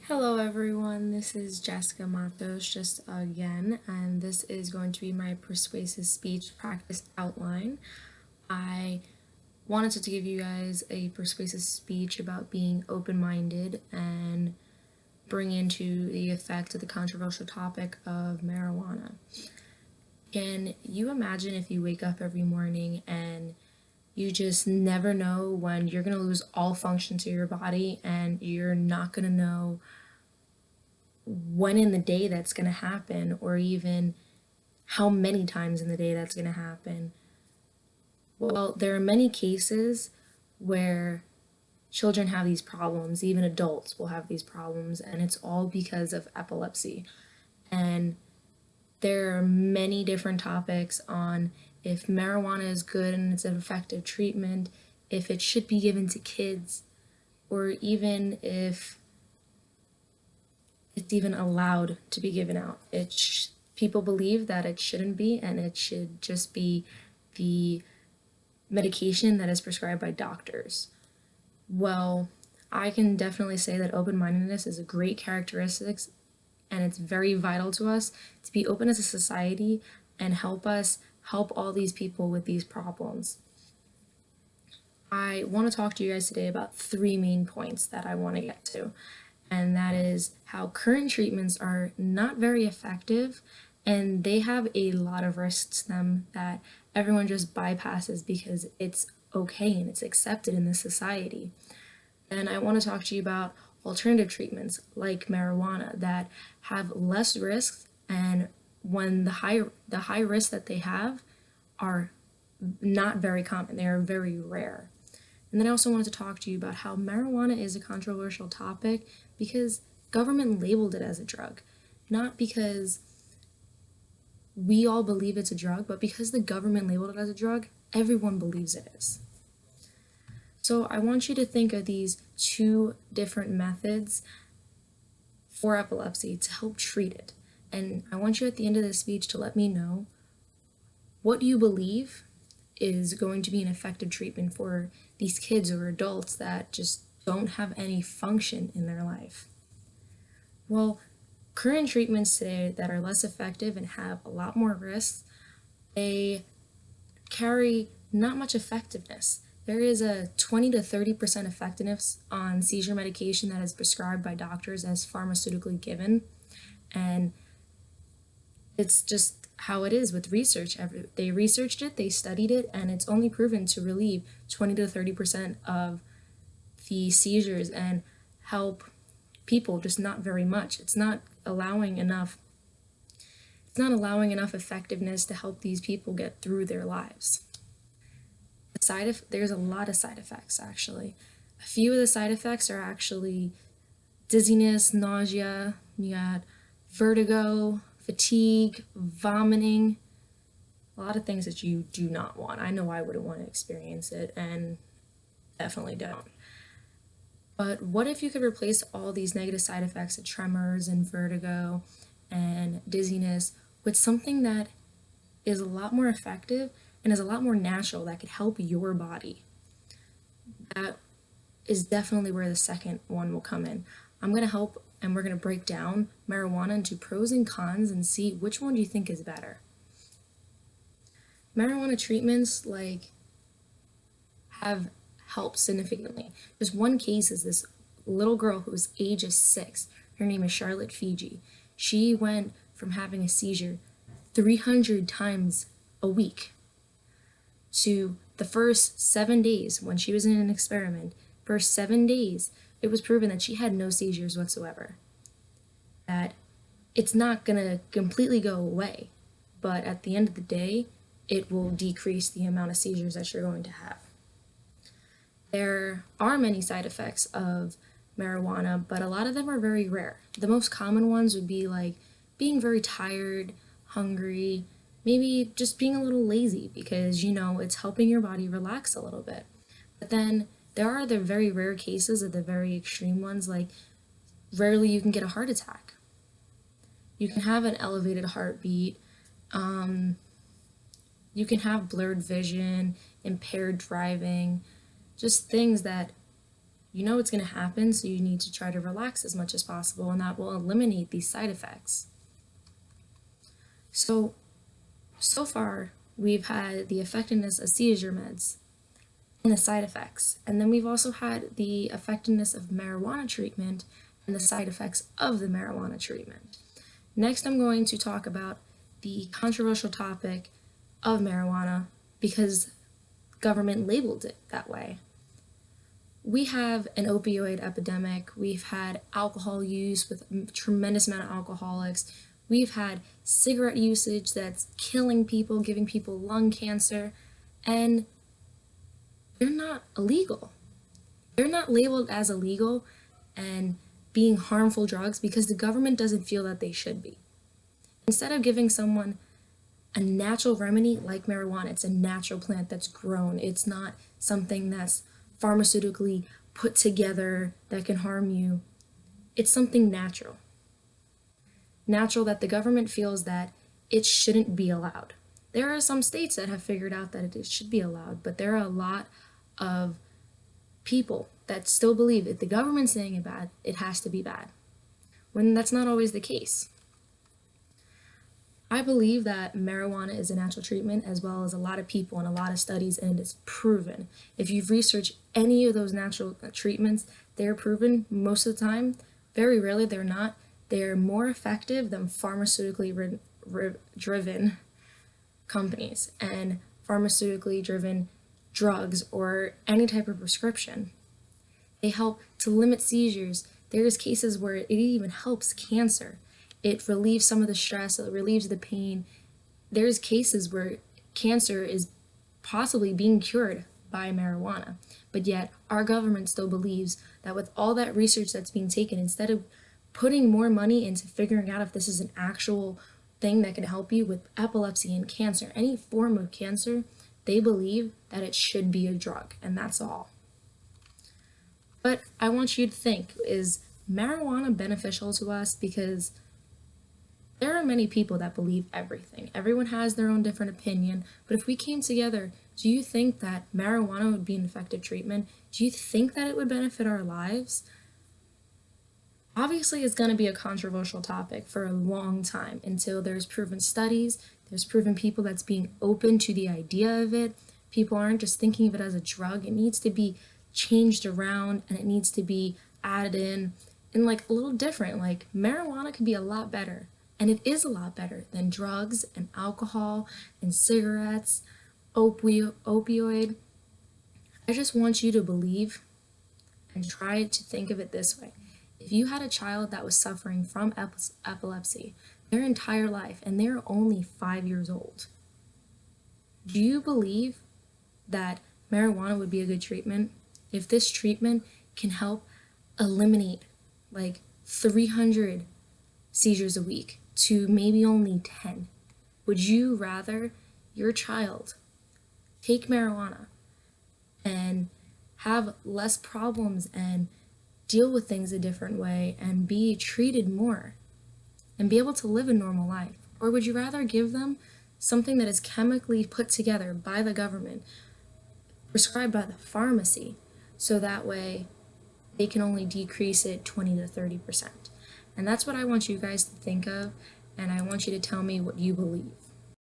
Hello everyone, this is Jessica Matos just again, and this is going to be my persuasive speech practice outline. I wanted to give you guys a persuasive speech about being open-minded and bring into the effect of the controversial topic of marijuana. Can you imagine if you wake up every morning and you just never know when you're going to lose all function to your body and you're not going to know when in the day that's going to happen, or even how many times in the day that's going to happen? Well, there are many cases where children have these problems, even adults will have these problems, and it's all because of epilepsy. And there are many different topics on if marijuana is good and it's an effective treatment, if it should be given to kids, or even if it's even allowed to be given out. People believe that it shouldn't be, and it should just be the medication that is prescribed by doctors. Well, I can definitely say that open-mindedness is a great characteristic, and it's very vital to us to be open as a society and help us help all these people with these problems. I want to talk to you guys today about three main points that I want to get to, and that is how current treatments are not very effective and they have a lot of risks to them that everyone just bypasses because it's okay and it's accepted in this society. And I want to talk to you about alternative treatments like marijuana that have less risks, and when the high risks that they have are not very common, they are very rare. And then I also wanted to talk to you about how marijuana is a controversial topic because government labeled it as a drug, not because we all believe it's a drug, but because the government labeled it as a drug, everyone believes it is. So I want you to think of these two different methods for epilepsy to help treat it. And I want you at the end of this speech to let me know what you believe is going to be an effective treatment for these kids or adults that just don't have any function in their life. Well, current treatments today that are less effective and have a lot more risks, they carry not much effectiveness. There is a 20 to 30% effectiveness on seizure medication that is prescribed by doctors as pharmaceutically given, and it's just how it is with research. They researched it, they studied it, and it's only proven to relieve 20 to 30% of the seizures and help people, just not very much. It's not allowing enough effectiveness to help these people get through their lives. There's a lot of side effects, actually. A few of the side effects are actually dizziness, nausea, you got vertigo, fatigue, vomiting, a lot of things that you do not want. I know I wouldn't want to experience it, and definitely don't. But what if you could replace all these negative side effects of tremors and vertigo and dizziness with something that is a lot more effective and is a lot more natural that could help your body? That is definitely where the second one will come in. I'm going to help, and we're going to break down marijuana into pros and cons and see which one do you think is better. Marijuana treatments have helped significantly. There's one case is this little girl whose age is 6. Her name is Charlotte Fiji. She went from having a seizure 300 times a week to the first 7 days when she was in an experiment. First 7 days, it was proven that she had no seizures whatsoever. That it's not going to completely go away, but at the end of the day, it will decrease the amount of seizures that you're going to have. There are many side effects of marijuana, but a lot of them are very rare. The most common ones would be like being very tired, hungry, maybe just being a little lazy because, it's helping your body relax a little bit. But then there are the very rare cases of the very extreme ones, like rarely you can get a heart attack. You can have an elevated heartbeat. You can have blurred vision, impaired driving, just things that You know it's going to happen, so you need to try to relax as much as possible, and that will eliminate these side effects. So far, we've had the effectiveness of seizure meds and the side effects, and then we've also had the effectiveness of marijuana treatment and the side effects of the marijuana treatment. Next, I'm going to talk about the controversial topic of marijuana because government labeled it that way. We have an opioid epidemic. We've had alcohol use with a tremendous amount of alcoholics. We've had cigarette usage that's killing people, giving people lung cancer, and they're not illegal. They're not labeled as illegal and being harmful drugs because the government doesn't feel that they should be. Instead of giving someone a natural remedy like marijuana, it's a natural plant that's grown. It's not something that's pharmaceutically put together that can harm you. It's something natural. Natural that the government feels that it shouldn't be allowed. There are some states that have figured out that it should be allowed, but there are a lot of people that still believe if the government's saying it bad, it has to be bad, when that's not always the case. I believe that marijuana is a natural treatment, as well as a lot of people and a lot of studies, and it is proven. If you've researched any of those natural treatments, they're proven most of the time. Very rarely they're not. They're more effective than pharmaceutically driven companies and pharmaceutically driven drugs or any type of prescription. They help to limit seizures. There's cases where it even helps cancer. It relieves some of the stress, it relieves the pain. There's cases where cancer is possibly being cured by marijuana, but yet our government still believes that with all that research that's being taken, instead of putting more money into figuring out if this is an actual thing that can help you with epilepsy and cancer, any form of cancer, they believe that it should be a drug, and that's all. But I want you to think, is marijuana beneficial to us? Because there are many people that believe everything. Everyone has their own different opinion, but if we came together, do you think that marijuana would be an effective treatment? Do you think that it would benefit our lives? Obviously, it's going to be a controversial topic for a long time until there's proven studies, there's proven people that's being open to the idea of it. People aren't just thinking of it as a drug. It needs to be changed around and it needs to be added in and like a little different. Like marijuana could be a lot better, and it is a lot better than drugs and alcohol and cigarettes, opioid. I just want you to believe and try to think of it this way. If you had a child that was suffering from epilepsy their entire life and they're only 5 years old, do you believe that marijuana would be a good treatment? If this treatment can help eliminate like 300 seizures a week to maybe only 10, would you rather your child take marijuana and have less problems and deal with things a different way and be treated more and be able to live a normal life? Or would you rather give them something that is chemically put together by the government, prescribed by the pharmacy, so that way they can only decrease it 20 to 30%? And that's what I want you guys to think of, and I want you to tell me what you believe.